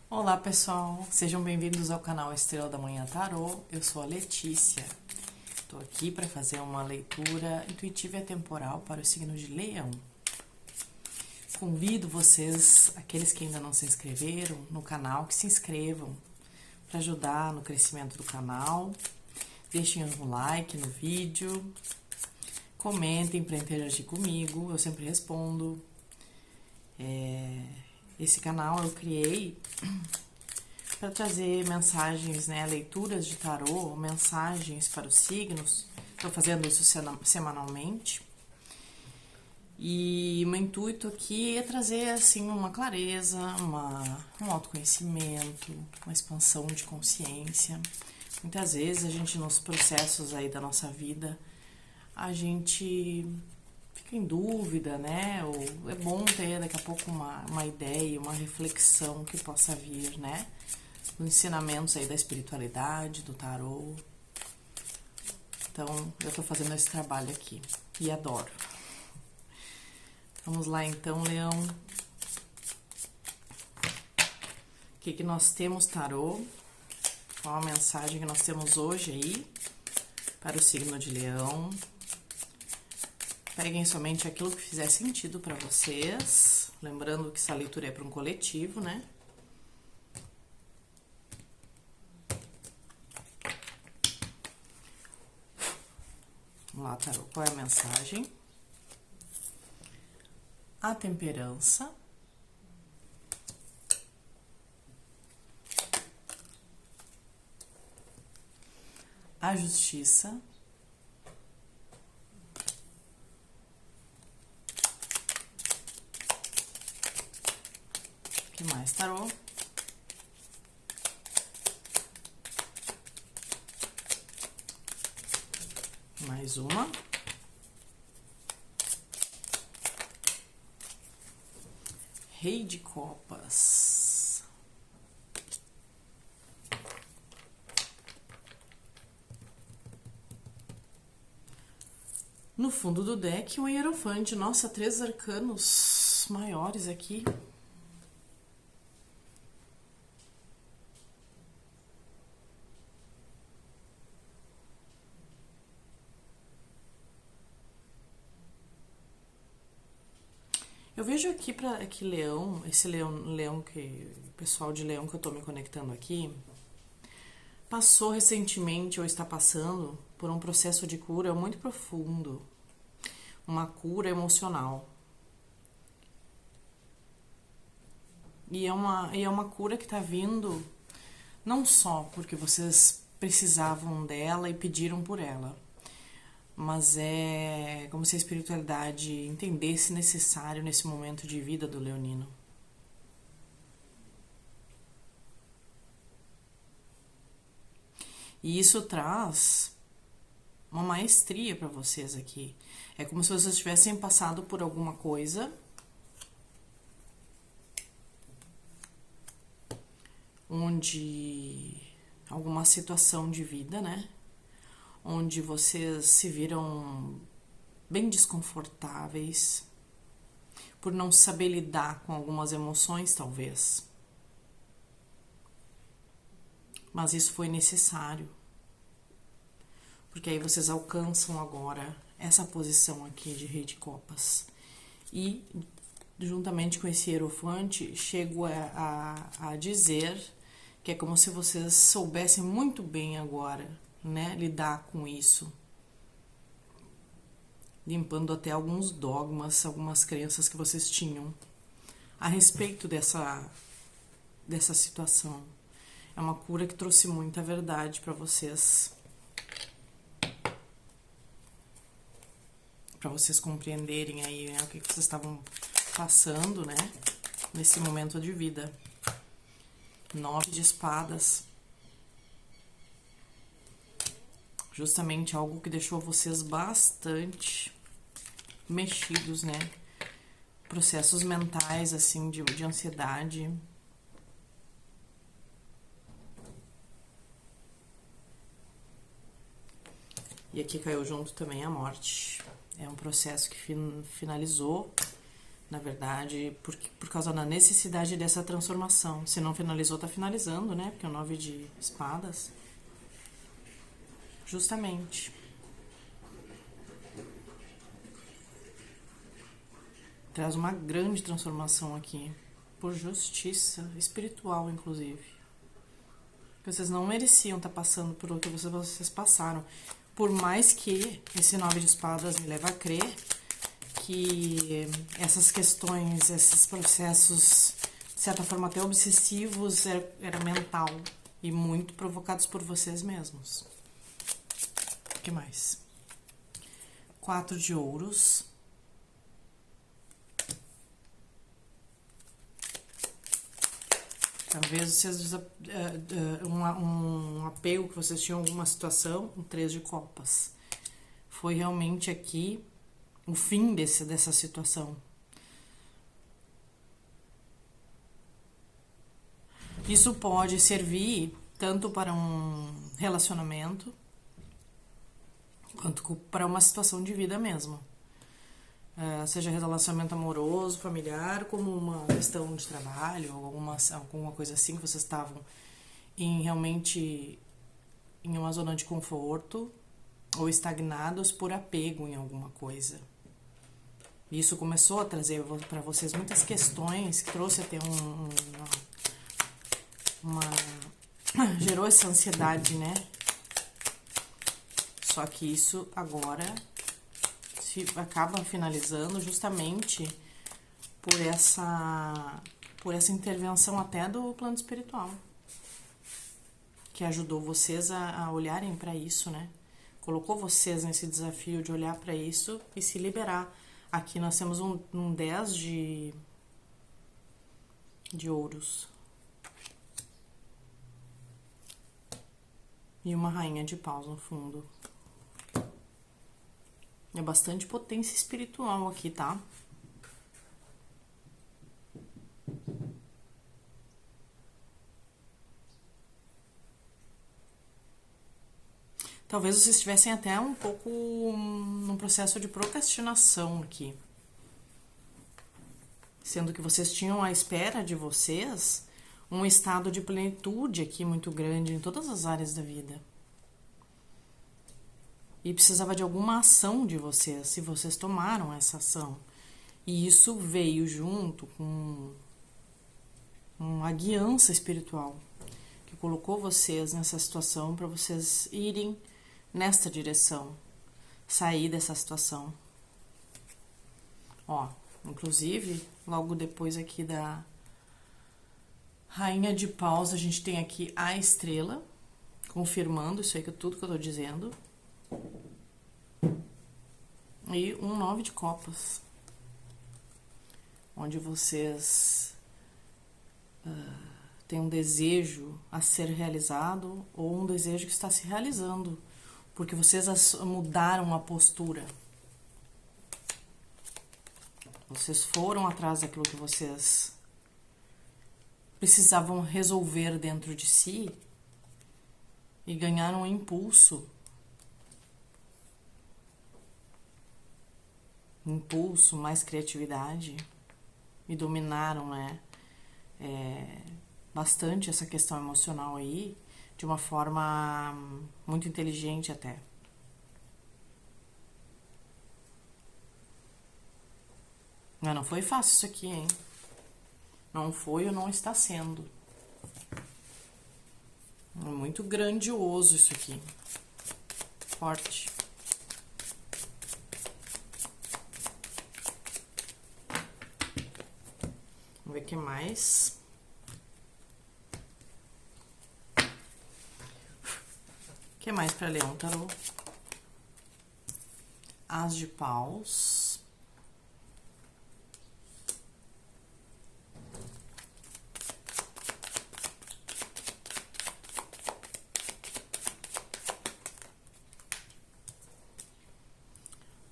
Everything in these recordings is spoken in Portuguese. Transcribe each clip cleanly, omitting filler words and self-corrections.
Olá pessoal, sejam bem-vindos ao canal Estrela da Manhã Tarô. Eu sou a Letícia. Estou aqui para fazer uma leitura intuitiva e atemporal para o signo de Leão. Convido vocês, aqueles que ainda não se inscreveram no canal, que se inscrevam para ajudar no crescimento do canal. Deixem um like no vídeo, comentem para interagir comigo, eu sempre respondo. Esse canal eu criei para trazer mensagens, né, leituras de tarô, mensagens para os signos. Estou fazendo isso semanalmente. E o meu intuito aqui é trazer, assim, uma clareza, um autoconhecimento, uma expansão de consciência. Muitas vezes a gente, nos processos aí da nossa vida, a gente fica em dúvida, né? Ou é bom ter daqui a pouco uma ideia, uma reflexão que possa vir, né? Os ensinamentos aí da espiritualidade, do tarô. Então, eu tô fazendo esse trabalho aqui e adoro. Vamos lá então, Leão. O que nós temos, tarô? Qual a mensagem que nós temos hoje aí para o signo de Leão? Peguem somente aquilo que fizer sentido para vocês. Lembrando que essa leitura é para um coletivo, né? Vamos lá, tarô. Qual é a mensagem? A temperança. A justiça. O que mais, tarô? Mais uma. Rei de copas. No fundo do deck, um hierofante. Nossa, 3 arcanos maiores aqui. Eu vejo aqui para que Leão, esse leão que o pessoal de Leão que eu tô me conectando aqui, passou recentemente ou está passando por um processo de cura muito profundo, uma cura emocional. E é uma cura que tá vindo não só porque vocês precisavam dela e pediram por ela, mas é como se a espiritualidade entendesse necessário nesse momento de vida do leonino. E isso traz uma maestria para vocês aqui. É como se vocês tivessem passado por alguma coisa onde alguma situação de vida, né? Onde vocês se viram bem desconfortáveis por não saber lidar com algumas emoções, talvez. Mas isso foi necessário. Porque aí vocês alcançam agora essa posição aqui de Rei de Copas. E, juntamente com esse hierofante, chego a dizer que é como se vocês soubessem muito bem agora, né, lidar com isso. Limpando até alguns dogmas, algumas crenças que vocês tinham a respeito dessa situação. É uma cura que trouxe muita verdade para vocês. Para vocês compreenderem aí, né, o que vocês estavam passando, né, nesse momento de vida. 9 de espadas. Justamente algo que deixou vocês bastante mexidos, né? Processos mentais, assim, de ansiedade. E aqui caiu junto também a morte. É um processo que finalizou, Na verdade, por causa da necessidade dessa transformação. Se não finalizou, tá finalizando, né? Porque é o 9 de espadas. Justamente. Traz uma grande transformação aqui. Por justiça espiritual, inclusive. Vocês não mereciam estar passando por o que vocês passaram. Por mais que esse 9 de espadas me leva a crer que essas questões, esses processos, de certa forma até obsessivos, era mental e muito provocados por vocês mesmos. O que mais? 4 de ouros. Talvez vocês um apego que vocês tinham em alguma situação, um 3 de copas. Foi realmente aqui o fim dessa situação. Isso pode servir tanto para um relacionamento quanto para uma situação de vida mesmo. Seja relacionamento amoroso, familiar, como uma questão de trabalho, ou alguma coisa assim, que vocês estavam realmente em uma zona de conforto ou estagnados por apego em alguma coisa. Isso começou a trazer para vocês muitas questões, trouxe até gerou essa ansiedade, né? Só que isso agora acaba finalizando justamente por essa intervenção até do plano espiritual, que ajudou vocês a olharem para isso, né? Colocou vocês nesse desafio de olhar para isso e se liberar. Aqui nós temos um 10 de ouros e uma rainha de paus no fundo. É bastante potência espiritual aqui, tá? Talvez vocês estivessem até um pouco num processo de procrastinação aqui. Sendo que vocês tinham à espera de vocês um estado de plenitude aqui muito grande em todas as áreas da vida. E precisava de alguma ação de vocês, se vocês tomaram essa ação. E isso veio junto com uma guiança espiritual, que colocou vocês nessa situação para vocês irem nesta direção, sair dessa situação. Ó, inclusive, logo depois aqui da Rainha de Paus, a gente tem aqui a estrela, confirmando isso aí, tudo que eu tô dizendo. E um 9 de copas, onde vocês têm um desejo a ser realizado ou um desejo que está se realizando, porque vocês mudaram a postura. Vocês foram atrás daquilo que vocês precisavam resolver dentro de si e ganharam um impulso, mais criatividade, e dominaram, né, bastante essa questão emocional aí, de uma forma muito inteligente até. Mas não foi fácil isso aqui, hein? Não foi ou não está sendo. É muito grandioso isso aqui. Forte. Vamos ver o que mais. O que mais para Leão Tarô? As de Paus.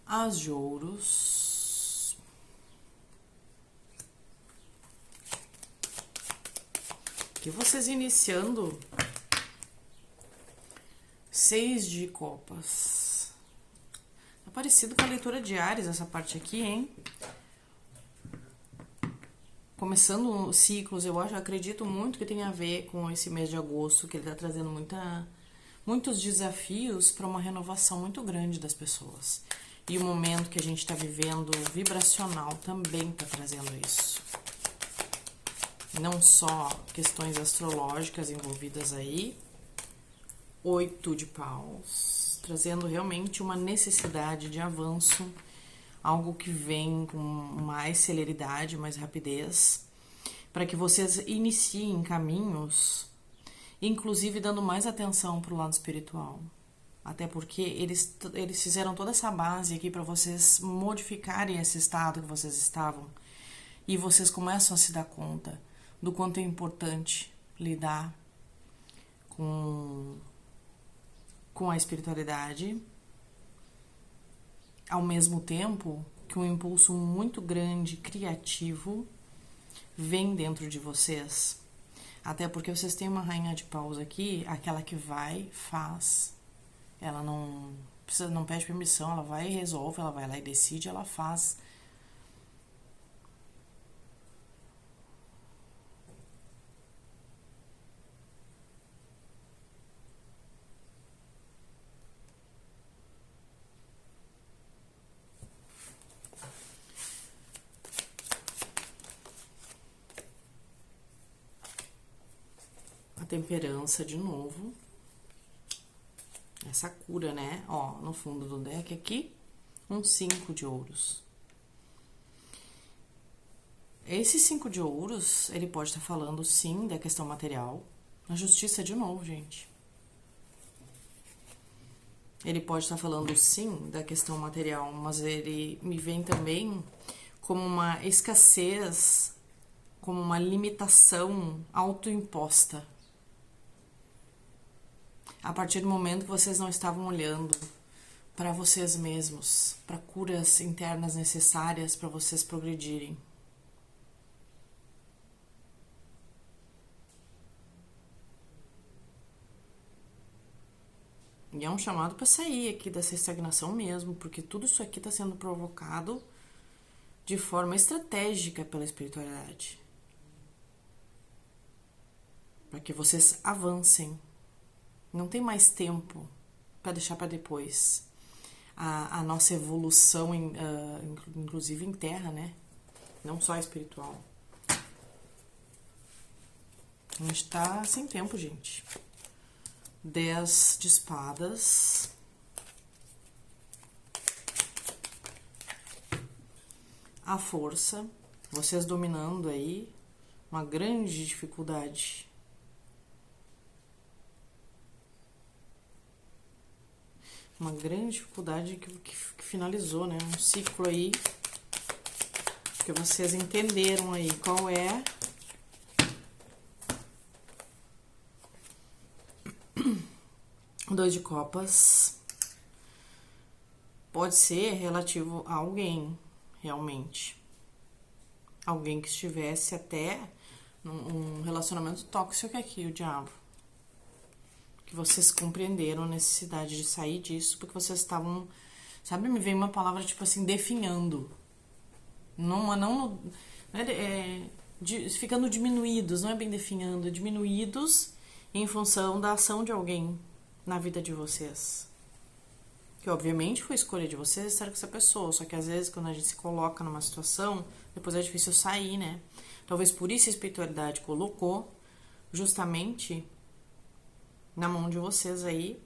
As de Ouros. Aqui vocês iniciando 6 de Copas. Tá parecido com a leitura de Áries essa parte aqui, hein? começando ciclos. Eu acredito muito que tem a ver com esse mês de agosto, que ele está trazendo muitos desafios para uma renovação muito grande das pessoas. E o momento que a gente está vivendo vibracional também está trazendo isso. Não só questões astrológicas envolvidas aí. 8 de paus, trazendo realmente uma necessidade de avanço, algo que vem com mais celeridade, mais rapidez, para que vocês iniciem caminhos, inclusive dando mais atenção para o lado espiritual. Até porque eles fizeram toda essa base aqui para vocês modificarem esse estado que vocês estavam. E vocês começam a se dar conta do quanto é importante lidar com a espiritualidade, ao mesmo tempo que um impulso muito grande, criativo, vem dentro de vocês. Até porque vocês têm uma rainha de paus aqui, aquela que vai, faz. Ela não pede permissão, ela vai e resolve, ela vai lá e decide, ela faz. A temperança de novo. Essa cura, né? Ó, no fundo do deck aqui, um 5 de ouros. Esse 5 de ouros, ele pode estar falando, sim, da questão material. A justiça de novo, gente. Ele pode estar falando, sim, da questão material, mas ele me vem também como uma escassez, como uma limitação autoimposta. A partir do momento que vocês não estavam olhando para vocês mesmos, para curas internas necessárias para vocês progredirem. E é um chamado para sair aqui dessa estagnação mesmo, porque tudo isso aqui está sendo provocado de forma estratégica pela espiritualidade. Para que vocês avancem. Não tem mais tempo para deixar para depois. A nossa evolução, inclusive em terra, né? Não só espiritual. A gente tá sem tempo, gente. 10 de espadas. A força. Vocês dominando aí uma grande dificuldade. Uma grande dificuldade que finalizou, né? Um ciclo aí que vocês entenderam aí qual é. Dois de copas. Pode ser relativo a alguém, realmente. Alguém que estivesse até num relacionamento tóxico aqui, o diabo. Que vocês compreenderam a necessidade de sair disso, porque vocês estavam, sabe, me veio uma palavra tipo assim, definhando. Ficando diminuídos, não é bem definhando, é diminuídos em função da ação de alguém na vida de vocês. Que obviamente foi escolha de vocês estar com essa pessoa, só que às vezes quando a gente se coloca numa situação, depois é difícil sair, né? Talvez por isso a espiritualidade colocou justamente na mão de vocês aí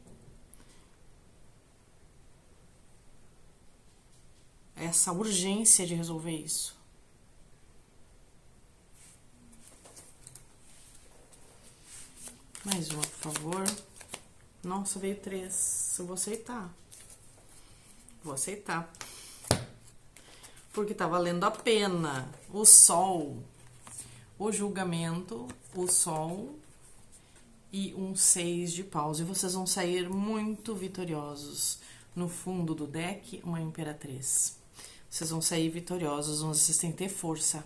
essa urgência de resolver isso. Mais uma, por favor. Nossa, veio 3. Eu vou aceitar. Vou aceitar. Porque tá valendo a pena. O sol, o julgamento, o sol e um 6 de paus. E vocês vão sair muito vitoriosos. No fundo do deck, uma imperatriz. Vocês vão sair vitoriosos, vocês têm que ter força.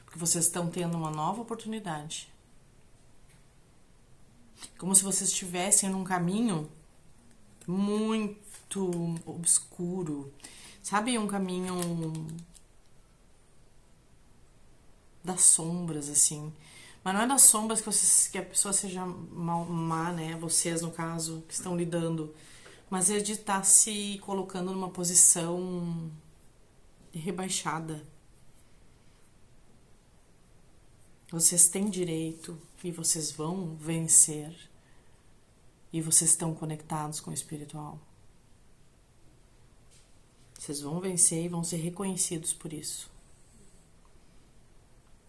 Porque vocês estão tendo uma nova oportunidade. Como se vocês estivessem num caminho muito obscuro. Sabe, um caminho das sombras, assim. Mas não é das sombras que a pessoa seja má, né? Vocês, no caso, que estão lidando. Mas é de estar se colocando numa posição rebaixada. Vocês têm direito e vocês vão vencer. E vocês estão conectados com o espiritual. Vocês vão vencer e vão ser reconhecidos por isso.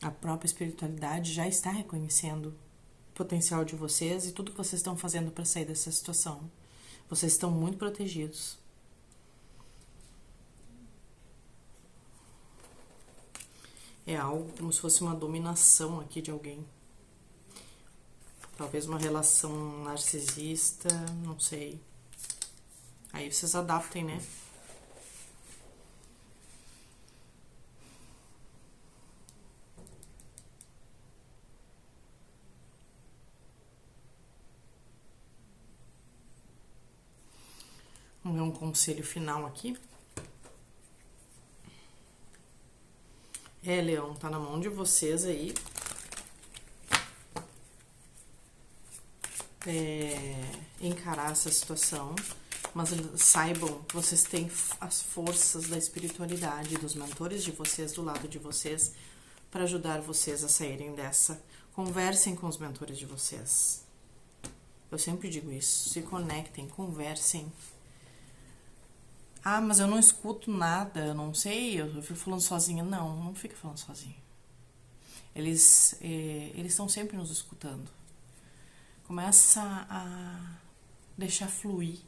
A própria espiritualidade já está reconhecendo o potencial de vocês e tudo que vocês estão fazendo para sair dessa situação. Vocês estão muito protegidos. É algo como se fosse uma dominação aqui de alguém. Talvez uma relação narcisista, não sei. Aí vocês adaptem, né? Vamos ver um conselho final aqui. Leão, tá na mão de vocês aí. Encarar essa situação, mas saibam que vocês têm as forças da espiritualidade, dos mentores de vocês do lado de vocês, para ajudar vocês a saírem dessa. Conversem com os mentores de vocês. Eu sempre digo isso. Se conectem, conversem. Ah, mas eu não escuto nada, eu não sei, eu fico falando sozinha. Não fica falando sozinha. Eles estão sempre nos escutando. Começa a deixar fluir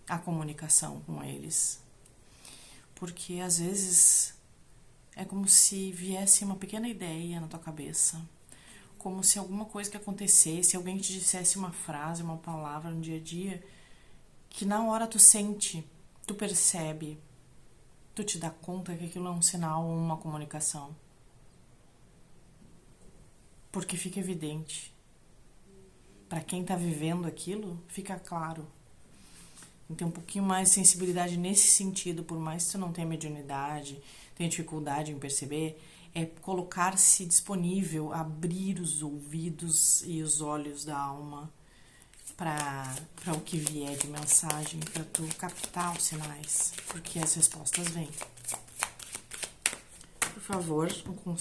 a comunicação com eles. Porque às vezes é como se viesse uma pequena ideia na tua cabeça. Como se alguma coisa que acontecesse, alguém te dissesse uma frase, uma palavra no dia a dia, que na hora tu sente, tu percebe, tu te dá conta que aquilo é um sinal ou uma comunicação. Porque fica evidente. Para quem tá vivendo aquilo, fica claro. Então, um pouquinho mais de sensibilidade nesse sentido, por mais que tu não tenha mediunidade, tenha dificuldade em perceber, é colocar-se disponível, abrir os ouvidos e os olhos da alma para o que vier de mensagem, para tu captar os sinais, porque as respostas vêm. Por favor,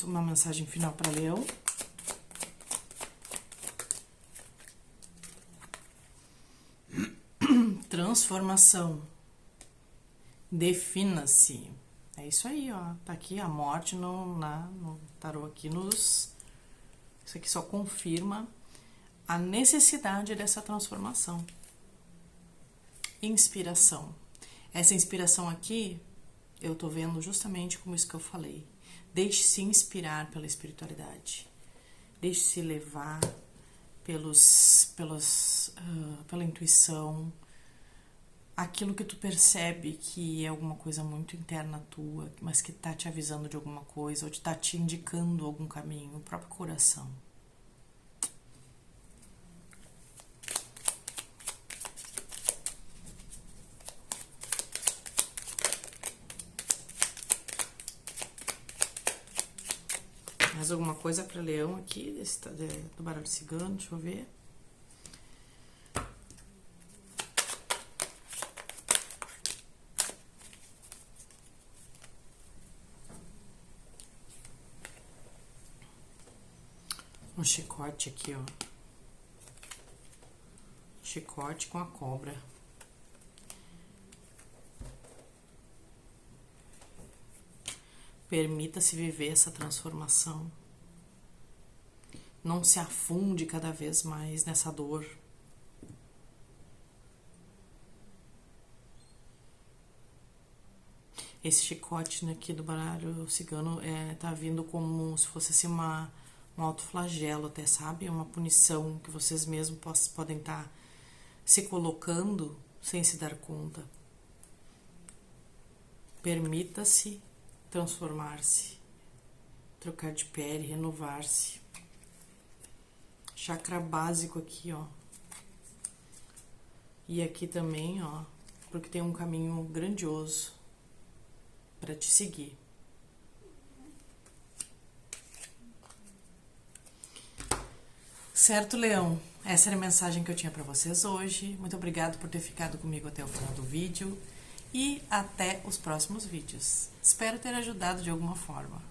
uma mensagem final para Leão. Transformação. Defina-se. É isso aí, ó. Tá aqui a morte no tarô aqui nos... Isso aqui só confirma a necessidade dessa transformação. Inspiração. Essa inspiração aqui, eu tô vendo justamente como isso que eu falei. Deixe-se inspirar pela espiritualidade. Deixe-se levar pela intuição, aquilo que tu percebe que é alguma coisa muito interna tua, mas que tá te avisando de alguma coisa, ou tá te indicando algum caminho, o próprio coração. Mais alguma coisa para Leão aqui, do baralho cigano, deixa eu ver. Um chicote aqui, ó. Chicote com a cobra. Permita-se viver essa transformação. Não se afunde cada vez mais nessa dor. Esse chicote aqui do baralho cigano tá vindo como se fosse assim um autoflagelo até, sabe? Uma punição que vocês mesmos podem estar se colocando sem se dar conta. Permita-se transformar-se, trocar de pele, renovar-se. Chakra básico aqui, ó. E aqui também, ó, porque tem um caminho grandioso para te seguir. Certo, Leão? Essa era a mensagem que eu tinha para vocês hoje. Muito obrigado por ter ficado comigo até o final do vídeo e até os próximos vídeos. Espero ter ajudado de alguma forma.